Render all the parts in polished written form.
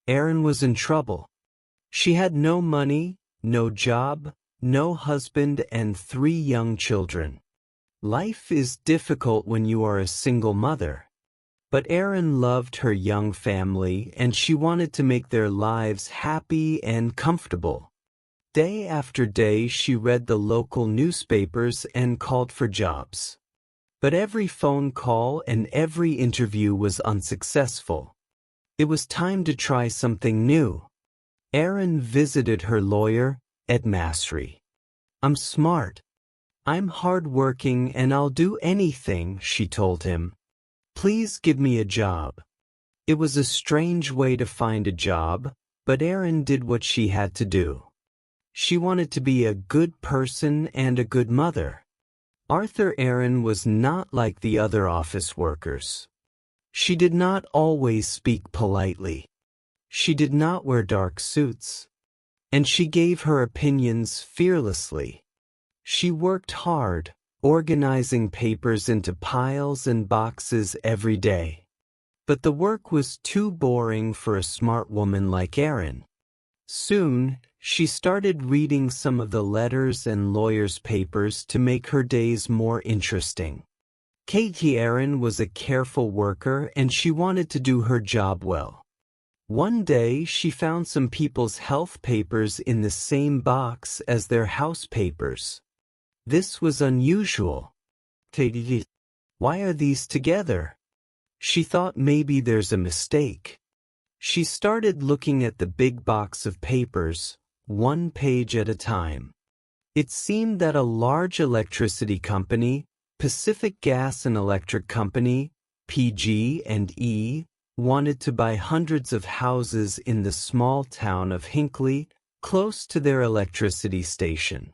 Erin was in trouble. She had no money, no job, no husband, and 3 young children. Life is difficult when you are a single mother. But Erin loved her young family and she wanted to make their lives happy and comfortable. Day after day she read the local newspapers and called for jobs. But every phone call and every interview was unsuccessful. It was time to try something new. Erin visited her lawyer, Ed Masry. "I'm smart. I'm hard-working and I'll do anything," she told him. "Please give me a job." It was a strange way to find a job, but Erin did what she had to do. She wanted to be a good person and a good mother. Arthur Erin was not like the other office workers. She did not always speak politely. She did not wear dark suits. And she gave her opinions fearlessly. She worked hard, organizing papers into piles and boxes every day. But the work was too boring for a smart woman like Erin. Soon, she started reading some of the letters and lawyers' papers to make her days more interesting. Katie Erin was a careful worker and she wanted to do her job well. One day, she found some people's health papers in the same box as their house papers. This was unusual. Why are these together? She thought maybe there's a mistake. She started looking at the big box of papers, one page at a time. It seemed that a large electricity company, Pacific Gas and Electric Company, PG&E, wanted to buy hundreds of houses in the small town of Hinckley, close to their electricity station.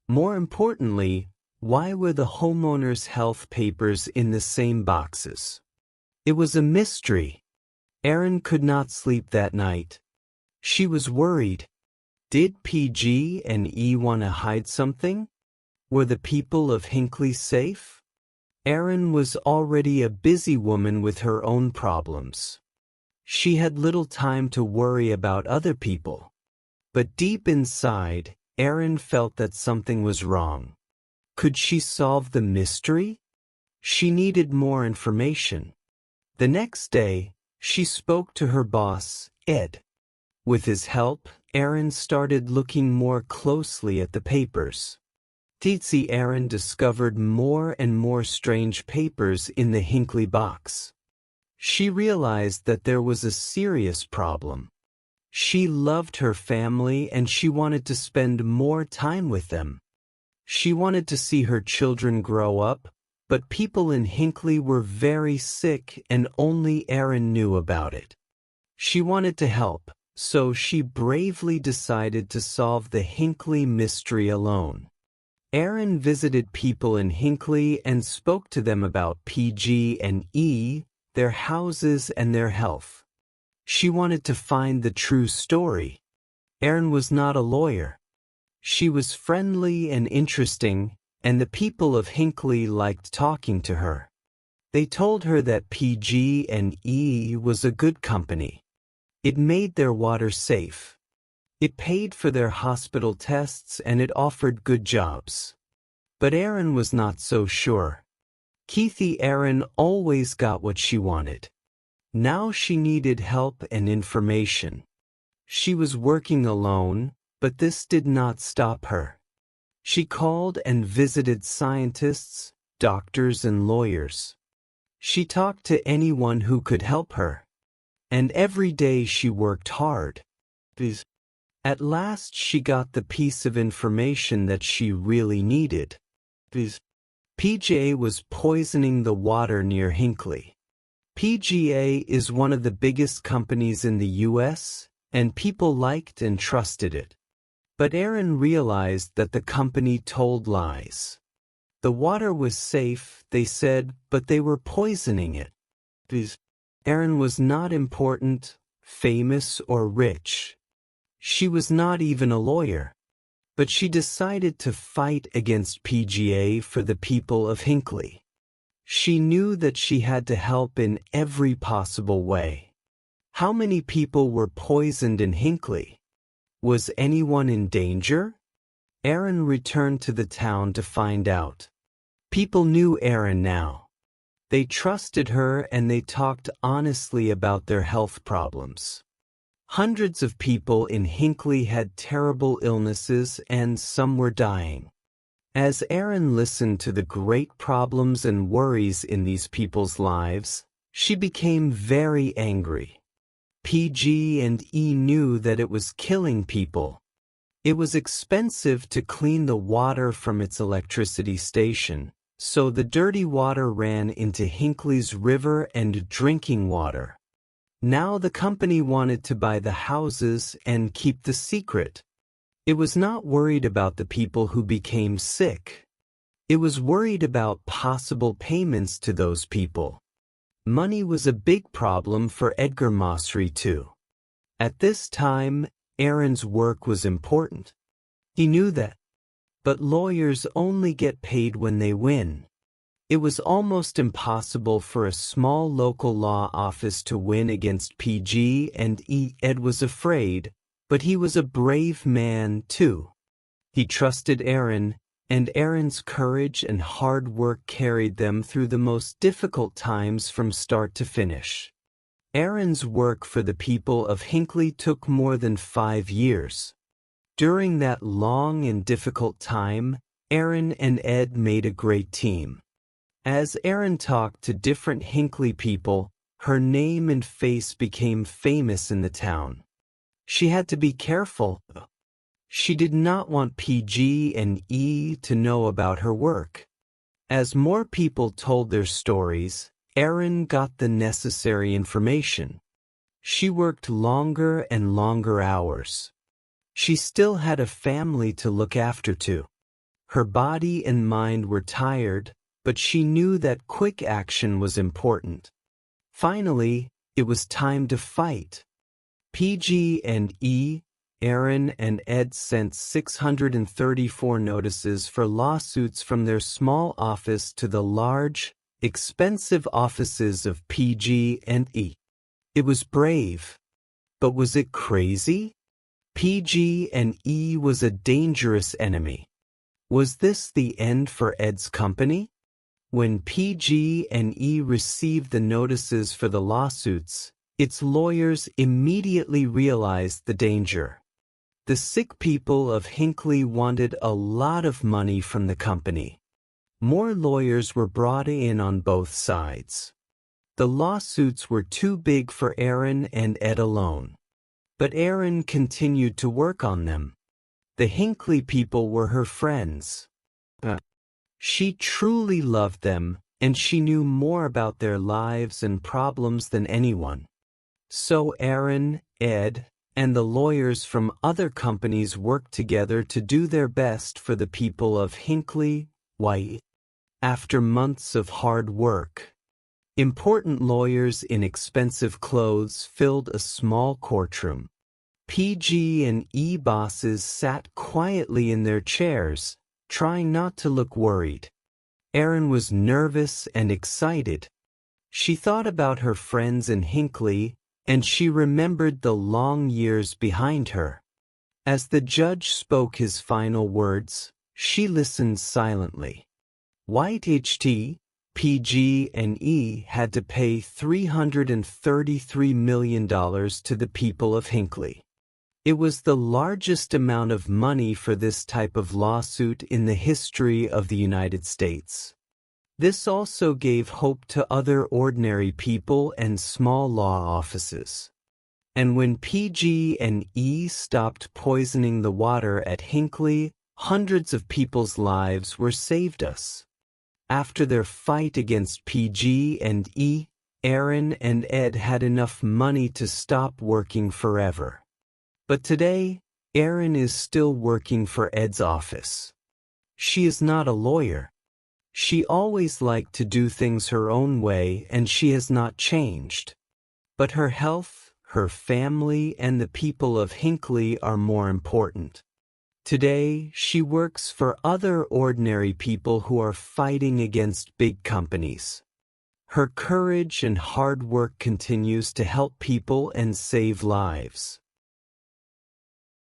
More importantly, why were the homeowners' health papers in the same boxes? It was a mystery. Erin could not sleep that night. She was worried. Did PG&E want to hide something? Were the people of Hinckley safe? Erin was already a busy woman with her own problems. She had little time to worry about other people. But deep inside, Erin felt that something was wrong. Could she solve the mystery? She needed more information. The next day, she spoke to her boss, Ed. With his help, Erin started looking more closely at the papers. Erin discovered more and more strange papers in the Hinckley box. She realized that there was a serious problem. She loved her family and she wanted to spend more time with them. She wanted to see her children grow up, but people in Hinckley were very sick and only Erin knew about it. She wanted to help, so she bravely decided to solve the Hinckley mystery alone. Erin visited people in Hinckley and spoke to them about PG&E, their houses and their health. She wanted to find the true story. Erin was not a lawyer. She was friendly and interesting, and the people of Hinckley liked talking to her. They told her that PG&E was a good company. It made their water safe. It paid for their hospital tests and it offered good jobs. But Erin was not so sure. Erin always got what she wanted. Now she needed help and information. She was working alone, but this did not stop her. She called and visited scientists, doctors, and lawyers. She talked to anyone who could help her. And every day she worked hard. At last she got the piece of information that she really needed. PGA was poisoning the water near Hinckley. PGA is one of the biggest companies in the U.S., and people liked and trusted it. But Erin realized that the company told lies. The water was safe, they said, but they were poisoning it. Erin was not important, famous, or rich. She was not even a lawyer. But she decided to fight against PGA for the people of Hinckley. She knew that she had to help in every possible way. How many people were poisoned in Hinckley? Was anyone in danger? Erin returned to the town to find out. People knew Erin now. They trusted her and they talked honestly about their health problems. Hundreds of people in Hinckley had terrible illnesses and some were dying. As Erin listened to the great problems and worries in these people's lives, she became very angry. PG&E knew that it was killing people. It was expensive to clean the water from its electricity station, so the dirty water ran into Hinckley's river and drinking water. Now the company wanted to buy the houses and keep the secret. It was not worried about the people who became sick. It was worried about possible payments to those people. Money was a big problem for Edgar Mosseri too. At this time, Erin's work was important. He knew that. But lawyers only get paid when they win. It was almost impossible for a small local law office to win against PG&E. Ed was afraid, but he was a brave man too. He trusted Erin, and Erin's courage and hard work carried them through the most difficult times from start to finish. Erin's work for the people of Hinckley took more than 5 years. During that long and difficult time, Erin and Ed made a great team. As Erin talked to different Hinckley people, her name and face became famous in the town. She had to be careful. She did not want PG&E to know about her work. As more people told their stories, Erin got the necessary information. She worked longer and longer hours. She still had a family to look after too. Her body and mind were tired, but she knew that quick action was important. Finally, it was time to fight. PG&E, Erin and Ed sent 634 notices for lawsuits from their small office to the large, expensive offices of PG&E. It was brave. But was it crazy? PG&E was a dangerous enemy. Was this the end for Ed's company? When PG&E received the notices for the lawsuits, its lawyers immediately realized the danger. The sick people of Hinckley wanted a lot of money from the company. More lawyers were brought in on both sides. The lawsuits were too big for Erin and Ed alone. But Erin continued to work on them. The Hinckley people were her friends. She truly loved them, and she knew more about their lives and problems than anyone. So Erin, Ed, and the lawyers from other companies worked together to do their best for the people of Hinckley, Hawaii. After months of hard work, important lawyers in expensive clothes filled a small courtroom. PG&E bosses sat quietly in their chairs, trying not to look worried. Erin was nervous and excited. She thought about her friends in Hinckley, and she remembered the long years behind her. As the judge spoke his final words, she listened silently. White HT, PG&E had to pay $333 million to the people of Hinckley. It was the largest amount of money for this type of lawsuit in the history of the United States. This also gave hope to other ordinary people and small law offices. And when PG&E stopped poisoning the water at Hinckley, hundreds of people's lives were saved us. After their fight against PG&E, Erin and Ed had enough money to stop working forever. But today, Erin is still working for Ed's office. She is not a lawyer. She always liked to do things her own way, and she has not changed. But her health, her family, and the people of Hinckley are more important. Today, she works for other ordinary people who are fighting against big companies. Her courage and hard work continues to help people and save lives.